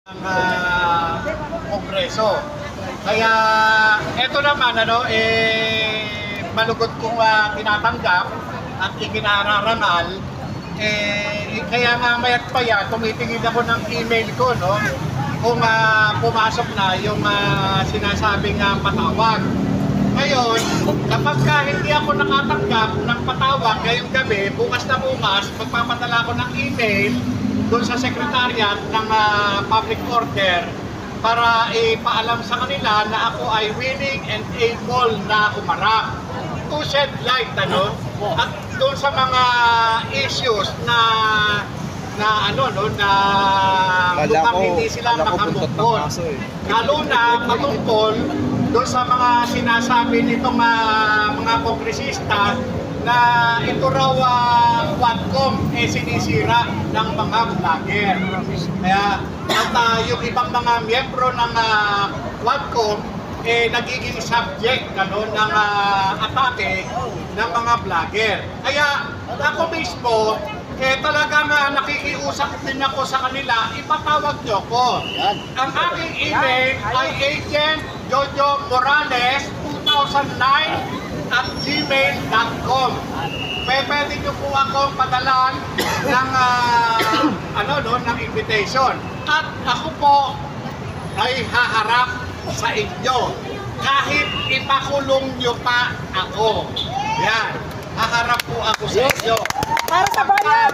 ang Kongreso. Kaya eto naman malugod kong tinatanggap at ikinararangal. Kaya nga mayat pa yan, tumitingin ako ng email ko, no? Kung pumasok na yung sinasabing patawag. Ngayon, kapag hindi ako nakatanggap ng patawag ngayong gabi, bukas na bukas, magpapadala ko ng email doon sa secretariat ng public order para ipaalam sa kanila na ako ay willing and able na humarap to shed light, ano? At doon sa mga issues na mukhang hindi sila makamukon. Lalo na patungkol doon sa mga sinasabi nitong mga kongresista na ito raw Quadcom sinisira ng mga vlogger. Kaya at yung ibang mga miyembro ng Quadcom nagiging subject ng atake ng mga vlogger. Kaya ako mismo talagang nakikiusap din ako sa kanila, ipatawag nyo ko. Ang aking email ay agentjojo2009@gmail.com. Pwede nyo po akong padalan ng ng invitation. At ako po ay haharap sa inyo kahit ipakulong nyo pa ako. Yan, haharap po ako sa inyo. Para sa bayan!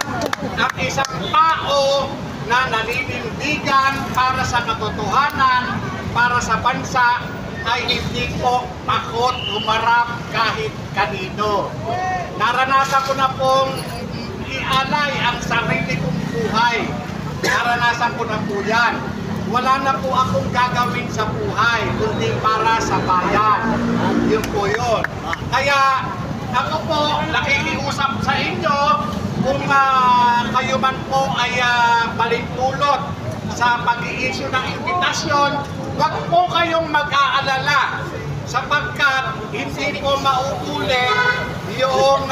Ang isang tao na naninindigan para sa katotohanan, para sa bansa, ay hindi po takot humarap kahit kanino. Naranasan ko na pong ialay ang sarili kong buhay. Naranasan ko na po yan. Wala na po akong gagawin sa buhay, kundi para sa bayan. Yun po yun. Kaya ako po nakikiusap sa inyo kung kayo man po ay balintulot sa pag-i-issue ng imbitasyon, huwag po kayong mag-aalala sapagkat hindi po mauulit yung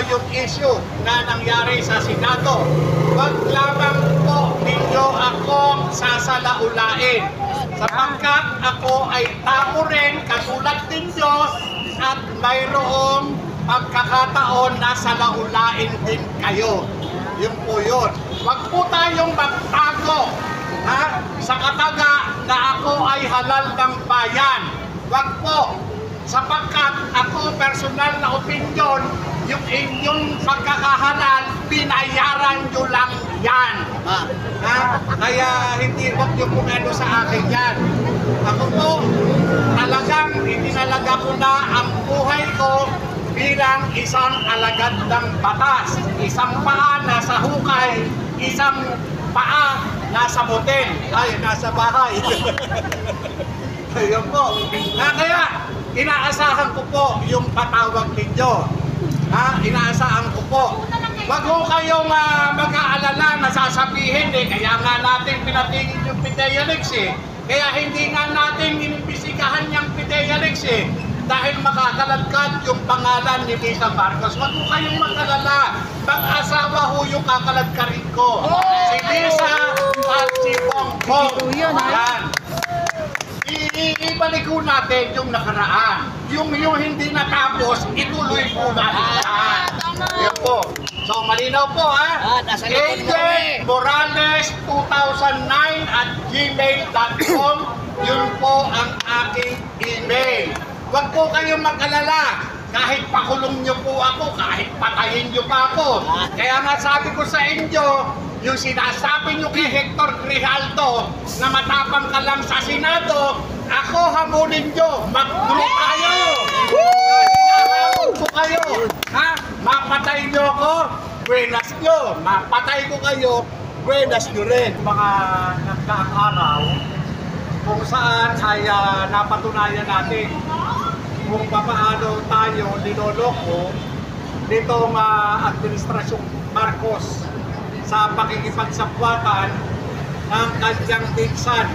yung issue na nangyari sa Senado. Huwag lamang po ninyo akong sasalaulain sapagkat ako ay tao rin katulad ninyo at mayroong pagkakataon na salaulain din kayo. Yun po yun. Huwag po tayong magtago sa kataga na ako ay halal ng bayan. Huwag po. Sapagkat ako personal na opinion, yung inyong pagkakahalal, binayaran nyo lang yan. Kaya hindi wag nyo kung ano sa akin yan. Ako po, talagang itinalaga ko na ang buhay ko bilang isang alagad ng batas. Isang paa nasa hukay, isang paa nasa motel. Ay, nasa bahay. Ayun po. Kaya, inaasahan ko po yung patawag ninyo. Inaasahan ko po. Wag ho kayong mag-aalala na sasabihin kaya nga natin pinatingin yung Pidea Lex Kaya hindi nga natin inimbisigahan yung Pidea Lex dahil makakaladkad yung pangalan ni Lisa Marcos. Wag ho kayong mag-alala. Mag-asawa ho yung kakaladkarin ko. Si Lisa at si Bongbong. Yan. Ibalik ko natin yung nakaraan. Yung hindi natapos, ituloy po natin. Yan po. So, malinaw po agentmorales2009@gmail.com. Yun po ang aking email. Huwag po kayong mag-alala. Kahit pakulong nyo po ako, kahit patayin nyo pa ako. Kaya nga sabi ko sa inyo, yung sinasabi nyo kay Hector Grijaldo na matapang ka lang sa Senado, ako hamulin nyo, mag-group kayo! Hinahamon ko kayo! Mapatay nyo ako, buenas nyo! Mapatay ko kayo, buenas nyo rin! Mga nagdaang araw, kung saan ay napatunayan natin kung paano tayo niloloko nitong administrasyong Marcos sa pakikipagsapwatan ng kanyang pinsan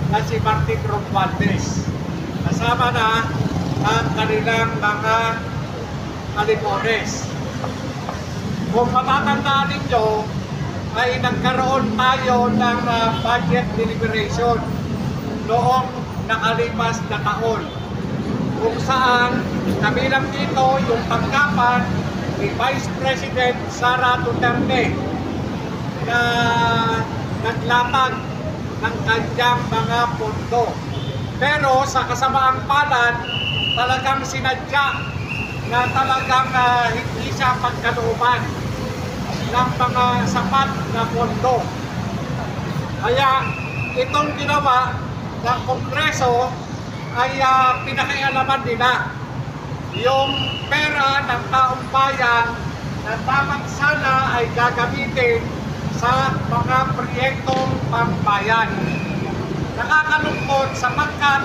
na si Martin Romualdez. Kasama na ang kanilang mga kalimones. Kung matatandaan ninyo, ay nagkaroon tayo ng budget deliberation noong nakalipas na taon, kung saan kabilang dito yung tanggapan ni Vice President Sara Duterte na naglatag ng kanyang mga pondo. Pero sa kasamaang palad, talagang sinadya na talagang hindi siya pagkalooban ng mga sapat na pondo. Kaya itong ginawa ng Kongreso ay pinakialaman nila yung pera ng taong bayan na dapat sana ay gagamitin sa mga proyektong pambayan. Nakakalungkot sapagkat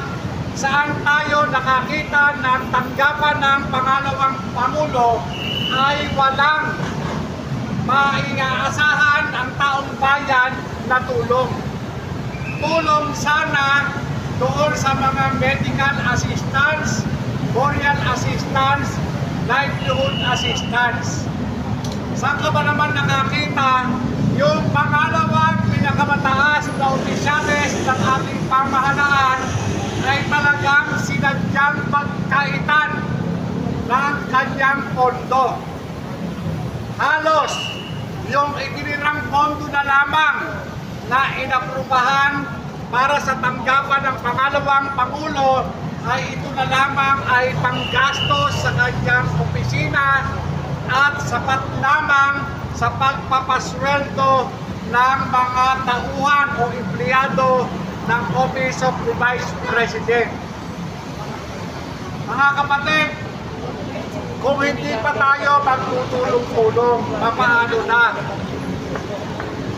saan tayo nakakita ng tanggapan ng pangalawang Pangulo ay walang maiaasahan ang taong bayan na tulong. Tulong sana doon sa mga medical assistance, burial assistance, livelihood assistance. Saan ka ba naman nakakita yung pangalawang pinakamataas na opisyales ng ating pamahalaan ay talagang sinadyang pagkaitan ng kanyang pondo? Halos yung itinirang pondo na lamang na inaprubahan para sa tanggapan ng pangalawang Pangulo ay ito na lamang ay panggastos sa kanyang opisina at sapat lamang sa pagpapasweldo ng mga tauhan o empleyado ng Office of the Vice President. Mga kapatid, kung hindi pa tayo magtutulong-tulong, papaano na?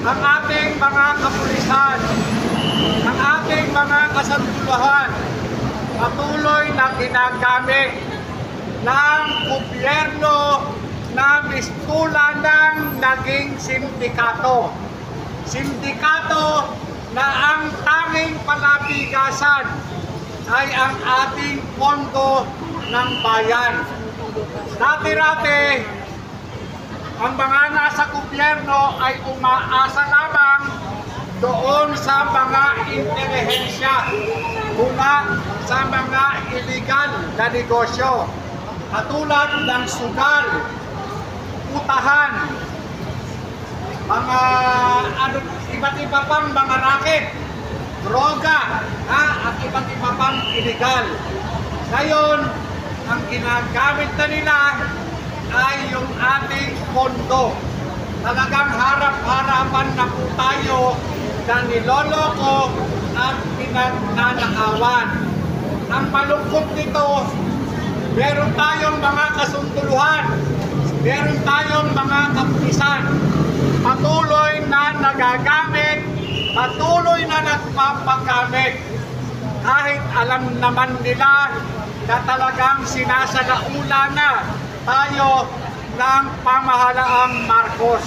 Ang ating mga kapulisan, ang ating mga kasandulahan, patuloy na ginagamit ng gobyerno na mistulan ng naging sindikato. Sindikato na ang tanging palapigasan ay ang ating pondo ng bayan. Dati-rati, ang mga nasa gobyerno ay umaasa lamang doon sa mga intelihensya, mula sa mga illegal na negosyo, katulad ng sugal, putahan, mga iba't iba pang mga racket, droga, at iba't iba pang illegal. Ngayon, ang ginagamit na nila ay yung ating pondo. Talagang harap-harapan na po tayo na niloloko at pinagnanakawan. Ang malungkot nito, meron tayong mga kasunduluhan, meron tayong mga kapulisan, patuloy na nagagamit, patuloy na nagpapagamit. Kahit alam naman nila na talagang sinasalaula na tayo ng pamahalaang Marcos.